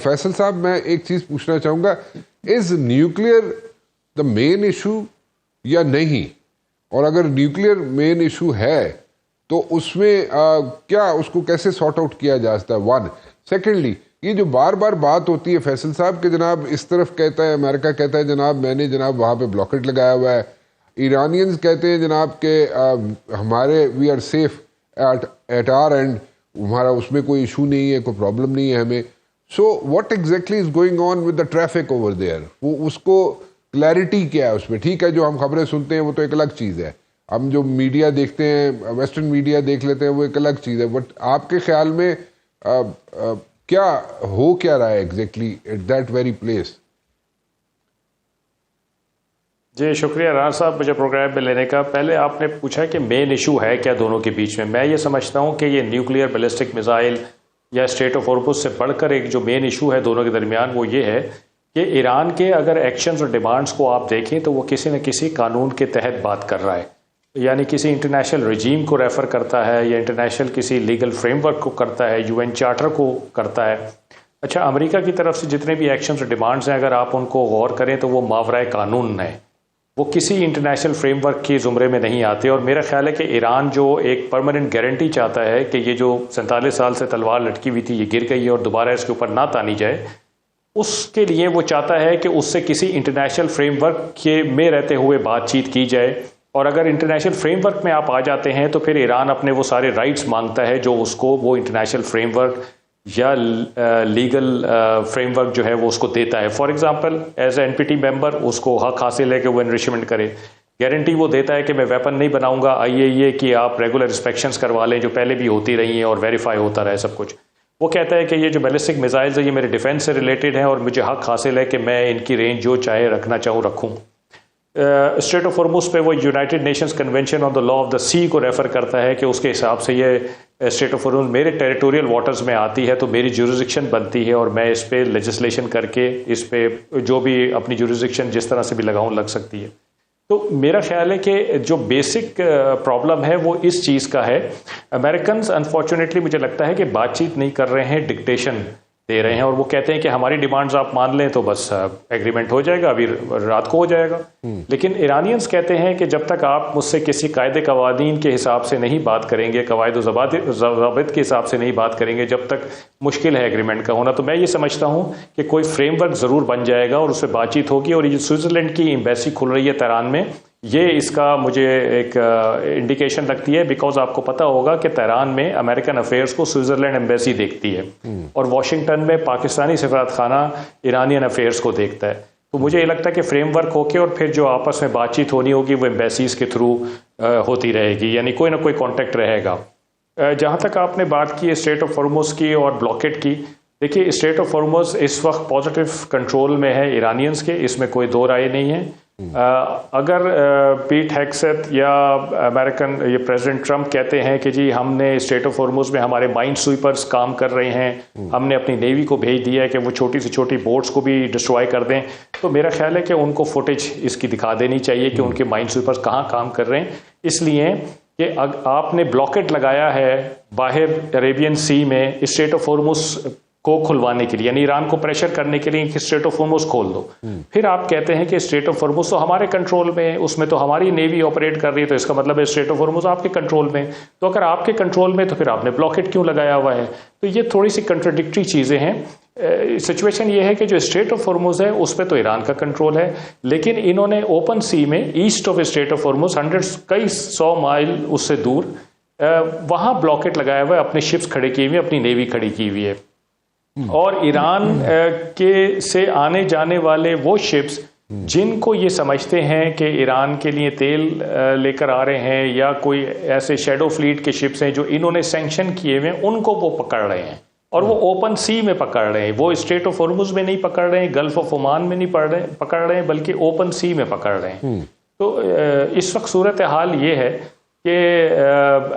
फैसल साहब, मैं एक चीज़ पूछना चाहूँगा, is nuclear the main issue या नहीं? और अगर न्यूक्लियर मेन इशू है तो उसमें क्या उसको कैसे सॉर्ट आउट किया जा सकता है? वन। सेकेंडली, ये जो बार बार बात होती है फैसल साहब कि जनाब इस तरफ कहता है, अमेरिका कहता है जनाब मैंने जनाब वहाँ पे ब्लॉकेट लगाया हुआ है, ईरानियंस कहते हैं जनाब के हमारे we are safe at our end, हमारा उसमें कोई इशू नहीं है, कोई प्रॉब्लम नहीं है हमें. So what exactly is going on with the traffic over there? वो उसको क्लैरिटी क्या है उसमें? ठीक है, जो हम खबरें सुनते हैं वो तो एक अलग चीज़ है, हम जो मीडिया देखते हैं, वेस्टर्न मीडिया देख लेते हैं, वो एक अलग चीज़ है. बट आपके ख्याल में क्या हो क्या रहा है exactly at that very place? जी शुक्रिया राना साहब मुझे प्रोग्राम में लेने का. पहले आपने पूछा कि मेन इशू है क्या दोनों के बीच में. मैं ये समझता हूँ कि ये न्यूक्लियर बैलिस्टिक मिसाइल या स्ट्रेट ऑफ हॉर्मुज़ से बढ़कर एक जो मेन इशू है दोनों के दरमियान वो ये है कि ईरान के अगर एक्शंस और डिमांड्स को आप देखें तो वो किसी न किसी कानून के तहत बात कर रहा है, यानी किसी इंटरनेशनल रजीम को रेफ़र करता है या इंटरनेशनल किसी लीगल फ्रेमवर्क को करता है, यूएन चार्टर को करता है. अच्छा, अमेरिका की तरफ से जितने भी एक्शंस और डिमांड्स हैं अगर आप उनको गौर करें तो वो मावराए कानून है, वो किसी इंटरनेशनल फ्रेमवर्क के ज़ुमरे में नहीं आते. और मेरा ख्याल है कि ईरान जो एक परमानेंट गारंटी चाहता है कि ये जो 47 साल से तलवार लटकी हुई थी ये गिर गई है और दोबारा इसके ऊपर ना तानी जाए, उसके लिए वो चाहता है कि उससे किसी इंटरनेशनल फ्रेमवर्क के में रहते हुए बातचीत की जाए. और अगर इंटरनेशनल फ्रेमवर्क में आप आ जाते हैं तो फिर ईरान अपने वो सारे राइट्स मांगता है जो उसको वो इंटरनेशनल फ्रेमवर्क या लीगल फ्रेमवर्क जो है वो उसको देता है. For example as a NPT member उसको हक हासिल है कि वो इनरिचमेंट करे. गारंटी वो देता है कि मैं वेपन नहीं बनाऊंगा, IAEA की आप रेगुलर इंस्पेक्शंस करवा लें जो पहले भी होती रही हैं और वेरीफाई होता रहे सब कुछ. वो कहता है कि ये जो बैलिस्टिक मिसाइल्स है ये मेरे डिफेंस से रिलेटेड हैं और मुझे हक हासिल है कि मैं इनकी रेंज जो चाहे रखना चाहूँ रखूँ. स्ट्रेट ऑफ हॉर्मुज़ पे वो United Nations convention on the law of the sea को रेफ़र करता है कि उसके हिसाब से ये स्ट्रेट ऑफ हॉर्मुज़ मेरे टेरिटोरियल वाटर्स में आती है तो मेरी जुरिसडिक्शन बनती है और मैं इस पे लेजिस्लेशन करके इस पे जो भी अपनी जुरिसडिक्शन जिस तरह से भी लगाऊं लग सकती है. तो मेरा ख्याल है कि जो बेसिक प्रॉब्लम है वो इस चीज़ का है. अमेरिकन अनफॉर्चुनेटली मुझे लगता है कि बातचीत नहीं कर रहे हैं, डिक्टेशन दे रहे हैं और वो कहते हैं कि हमारी डिमांड्स आप मान लें तो बस एग्रीमेंट हो जाएगा, अभी रात को हो जाएगा. लेकिन ईरानियंस कहते हैं कि जब तक आप मुझसे किसी कायदे कवानीन के हिसाब से नहीं बात करेंगे, कवायद ज़वाबित के हिसाब से नहीं बात करेंगे, जब तक मुश्किल है एग्रीमेंट का होना. तो मैं ये समझता हूँ कि कोई फ्रेमवर्क ज़रूर बन जाएगा और उससे बातचीत होगी. और ये स्विट्ज़रलैंड की एम्बेसी खुल रही है तेहरान में, ये इसका मुझे एक इंडिकेशन लगती है. बिकॉज आपको पता होगा कि तेहरान में अमेरिकन अफेयर्स को स्विट्ज़रलैंड एम्बेसी देखती है और वाशिंगटन में पाकिस्तानी सफारत खाना ईरानियन अफेयर्स को देखता है. तो मुझे ये लगता है कि फ्रेमवर्क होके और फिर जो आपस में बातचीत होनी होगी वो एम्बेसीज के थ्रू होती रहेगी, यानी कोई ना कोई कॉन्टेक्ट रहेगा. जहाँ तक आपने बात की स्ट्रेट ऑफ हॉर्मुज़ की और ब्लॉकेट की, देखिए स्ट्रेट ऑफ हॉर्मुज़ इस वक्त पॉजिटिव कंट्रोल में है ईरानियंस के, इसमें कोई दो राय नहीं है. अगर पीट हेग्सेथ या अमेरिकन ये प्रेसिडेंट ट्रंप कहते हैं कि जी हमने स्ट्रेट ऑफ हॉर्मुज़ में हमारे माइंड स्वीपर्स काम कर रहे हैं, हमने अपनी नेवी को भेज दिया है कि वो छोटी से छोटी बोट्स को भी डिस्ट्रॉय कर दें, तो मेरा ख्याल है कि उनको फुटेज इसकी दिखा देनी चाहिए कि उनके माइंड स्वीपर्स कहाँ काम कर रहे हैं. इसलिए कि आपने ब्लॉकेट लगाया है बाहर अरेबियन सी में स्ट्रेट ऑफ हॉर्मुज़ को खुलवाने के लिए, यानी ईरान को प्रेशर करने के लिए कि स्ट्रेट ऑफ हॉर्मुज़ खोल दो. फिर आप कहते हैं कि स्ट्रेट ऑफ हॉर्मुज़ तो हमारे कंट्रोल में है, उसमें तो हमारी नेवी ऑपरेट कर रही है, तो इसका मतलब है स्ट्रेट ऑफ हॉर्मुज़ आपके कंट्रोल में. तो अगर आपके कंट्रोल में तो फिर आपने ब्लॉकेट क्यों लगाया हुआ है? तो ये थोड़ी सी कंट्राडिक्टरी चीज़ें हैं. सिचुएशन ये है कि जो स्ट्रेट ऑफ हॉर्मुज़ है उस पर तो ईरान का कंट्रोल है, लेकिन इन्होंने ओपन सी में east of straight of Hormuz कई 100 माइल उससे दूर वहाँ ब्लॉकेट लगाया हुआ है, अपने शिप्स खड़े किए हुए, अपनी नेवी खड़ी की हुई है. और ईरान के से आने जाने वाले वो शिप्स जिनको ये समझते हैं कि ईरान के लिए तेल लेकर आ रहे हैं या कोई ऐसे शेडो फ्लीट के शिप्स हैं जो इन्होंने सैंक्शन किए हुए हैं, उनको वो पकड़ रहे हैं और वो ओपन सी में पकड़ रहे हैं. वो स्ट्रेट ऑफ हॉर्मुज़ में नहीं पकड़ रहे हैं, गल्फ ऑफ ओमान में नहीं पकड़ रहे हैं, बल्कि ओपन सी में पकड़ रहे हैं. तो इस वक्त सूरत हाल ये है कि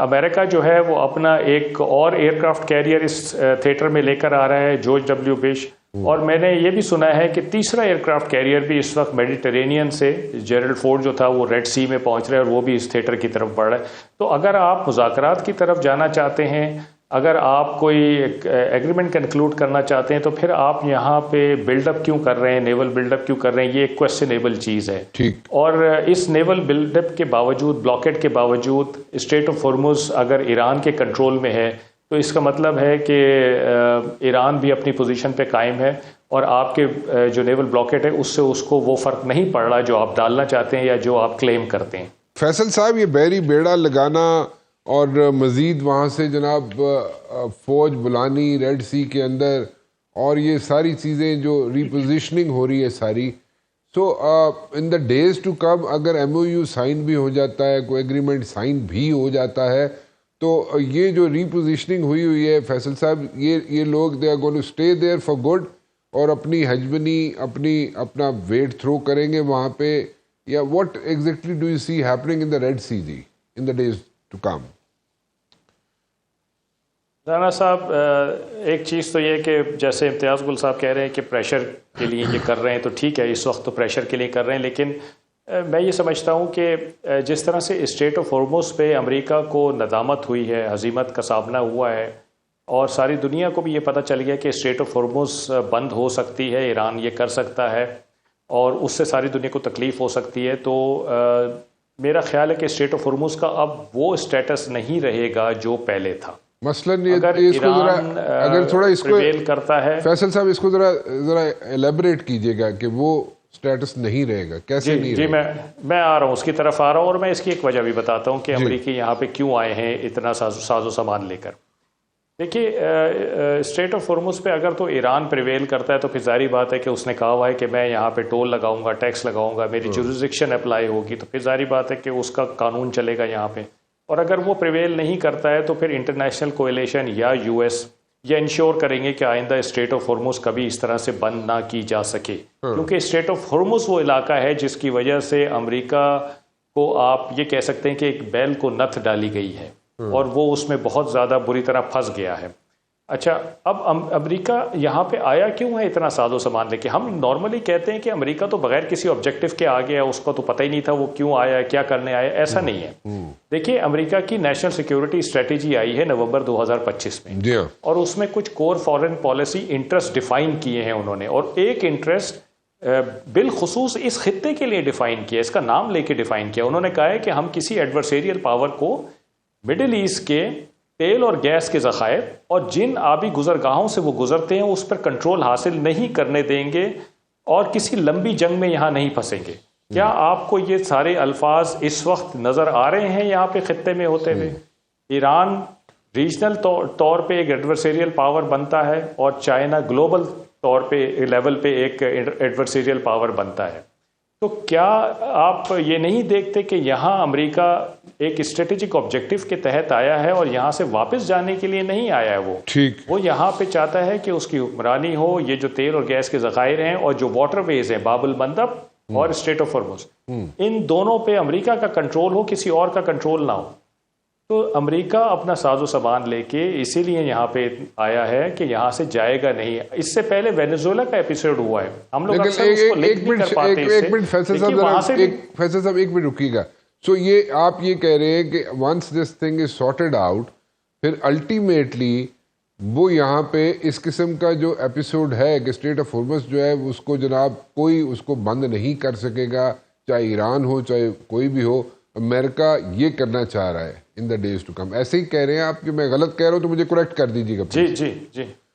अमेरिका जो है वो अपना एक और एयरक्राफ्ट कैरियर इस थिएटर में लेकर आ रहा है, जॉर्ज डब्ल्यू बुश. और मैंने ये भी सुना है कि तीसरा एयरक्राफ्ट कैरियर भी इस वक्त मेडिटेरेनियन से जेरल्ड फोर्ड जो था वो रेड सी में पहुंच रहा है और वो भी इस थिएटर की तरफ बढ़ रहा है. तो अगर आप मुज़ाकरात की तरफ जाना चाहते हैं اگر آپ کوئی ایگریمنٹ کنکلوڈ کرنا چاہتے ہیں تو پھر آپ یہاں پہ بلڈ اپ کیوں کر رہے ہیں، نیول بلڈ اپ کیوں کر رہے ہیں؟ یہ ایک کویسچنیبل چیز ہے. ٹھیک. اور اس نیول بلڈ اپ کے باوجود، بلاکیڈ کے باوجود، اسٹریٹ آف ہارمز اگر ایران کے کنٹرول میں ہے تو اس کا مطلب ہے کہ ایران بھی اپنی پوزیشن پہ قائم ہے، اور آپ کے جو نیول بلاکیڈ ہے اس سے اس کو وہ فرق نہیں پڑ رہا جو آپ ڈالنا چاہتے ہیں یا جو آپ کلیم کرتے ہیں. فیصل صاحب، یہ بحری بیڑا لگانا اور مزید وہاں سے جناب فوج بلانی ریڈ سی کے اندر، اور یہ ساری چیزیں جو ریپوزیشننگ ہو رہی ہے ساری، سو ان دا ڈیز ٹو کم اگر ایم او یو سائن بھی ہو جاتا ہے، کوئی ایگریمنٹ سائن بھی ہو جاتا ہے، تو یہ جو ریپوزیشننگ ہوئی ہے فیصل صاحب، یہ لوگ they are going to stay there for good, اور اپنی ہجمنی اپنا ویٹ تھرو کریں گے وہاں پہ، یا what exactly do you see happening in the Red Sea جی in the days to come? Rana صاحب، ایک چیز تو یہ کہ جیسے امتیاز گل صاحب کہہ رہے ہیں کہ پریشر کے لیے یہ کر رہے ہیں، تو ٹھیک ہے، اس وقت تو پریشر کے لیے کر رہے ہیں، لیکن میں یہ سمجھتا ہوں کہ جس طرح سے اسٹریٹ آف ہارمز پہ امریکہ کو ندامت ہوئی ہے، ہزیمت کا سامنا ہوا ہے، اور ساری دنیا کو بھی یہ پتہ چل گیا کہ اسٹریٹ آف ہارمز بند ہو سکتی ہے، ایران یہ کر سکتا ہے اور اس سے ساری دنیا کو تکلیف ہو سکتی ہے، تو میرا خیال ہے کہ اسٹریٹ آف ہارمز کا اب وہ اسٹیٹس نہیں رہے گا جو پہلے تھا. مثلاً اگر ایران اگر تھوڑا اس کو پریویل کرتا ہے، فیصل صاحب اس کو ذرا ایلیبریٹ کیجیے گا کہ وہ اسٹیٹس نہیں رہے گا، کیسے نہیں جی رہے گا؟ میں آ رہا ہوں، اس کی طرف آ رہا ہوں، اور میں اس کی ایک وجہ بھی بتاتا ہوں کہ امریکی یہاں پہ کیوں آئے ہیں اتنا ساز و سامان لے کر. دیکھیے، اسٹریٹ آف ہارمز پہ اگر تو ایران پریویل کرتا ہے تو پھر ظاہری بات ہے کہ اس نے کہا ہوا ہے کہ میں یہاں پہ ٹول لگاؤں گا، ٹیکس لگاؤں گا، میری جورسڈکشن اپلائی ہوگی، تو پھر ظاہری بات ہے کہ اس کا قانون چلے گا یہاں پہ. اور اگر وہ پریویل نہیں کرتا ہے تو پھر انٹرنیشنل کولیشن یا یو ایس یہ انشور کریں گے کہ آئندہ اسٹریٹ آف ہارمز کبھی اس طرح سے بند نہ کی جا سکے، کیونکہ اسٹریٹ آف ہارمز وہ علاقہ ہے جس کی وجہ سے امریکہ کو آپ یہ کہہ سکتے ہیں کہ ایک بیل کو نتھ ڈالی گئی ہے، اور وہ اس میں بہت زیادہ بری طرح پھنس گیا ہے. اچھا، اب امریکہ یہاں پہ آیا کیوں ہے اتنا ساز و سامان لے کے؟ ہم نارملی کہتے ہیں کہ امریکہ تو بغیر کسی آبجیکٹو کے آ گیا، اس کو تو پتہ ہی نہیں تھا وہ کیوں آیا، کیا کرنے آیا. ایسا نہیں ہے. دیکھیے، امریکہ کی نیشنل سیکیورٹی اسٹریٹجی آئی ہے نومبر 2025 میں، اور اس میں کچھ کور فارن پالیسی انٹرسٹ ڈیفائن کیے ہیں انہوں نے، اور ایک انٹرسٹ بالخصوص اس خطے کے لیے ڈیفائن کیا، اس کا نام لے کے ڈیفائن کیا. انہوں نے کہا ہے کہ ہم کسی ایڈورسیریل پاور کو مڈل ایسٹ کے تیل اور گیس کے ذخائر اور جن آبی گزرگاہوں سے وہ گزرتے ہیں اس پر کنٹرول حاصل نہیں کرنے دیں گے، اور کسی لمبی جنگ میں یہاں نہیں پھنسیں گے. کیا آپ کو یہ سارے الفاظ اس وقت نظر آ رہے ہیں یہاں پہ خطے میں ہوتے ہوئے؟ ایران ریجنل طور پہ ایک ایڈورسیریل پاور بنتا ہے، اور چائنا گلوبل طور پہ لیول پہ ایک ایڈورسیریل پاور بنتا ہے. تو کیا آپ یہ نہیں دیکھتے کہ یہاں امریکہ ایک اسٹریٹجک آبجیکٹو کے تحت آیا ہے، اور یہاں سے واپس جانے کے لیے نہیں آیا ہے؟ وہ یہاں پہ چاہتا ہے کہ اس کی حکمرانی ہو، یہ جو تیل اور گیس کے ذخائر ہیں اور جو واٹر ویز ہیں، باب المندب اور اسٹریٹ آف ہارمز، ان دونوں پہ امریکہ کا کنٹرول ہو، کسی اور کا کنٹرول نہ ہو. تو امریکہ اپنا ساز و سامان لے کے اسی لیے یہاں پہ آیا ہے کہ یہاں سے جائے گا نہیں. اس سے پہلے وینیزویلا کا ایپیسوڈ ہوا ہے، ہم لوگ اکثر اس کو لنک نہیں کر پاتے. فیصل صاحب ایک منٹ رکیے گا. سو یہ آپ یہ کہہ رہے ہیں کہ once this thing is sorted out, پھر الٹیمیٹلی وہ یہاں پہ اس قسم کا جو ایپیسوڈ ہے کہ اسٹریٹ آف ہارمز جو ہے اس کو جناب کوئی اس کو بند نہیں کر سکے گا، چاہے ایران ہو چاہے کوئی بھی ہو. امریکہ یہ کرنا چاہ رہا ہے ان دا ڈیز ٹو کم. ایسے ہی کہہ رہے ہیں آپ؟ کہ میں غلط کہہ رہا ہوں تو مجھے کریکٹ کر دیجیے گا. جی.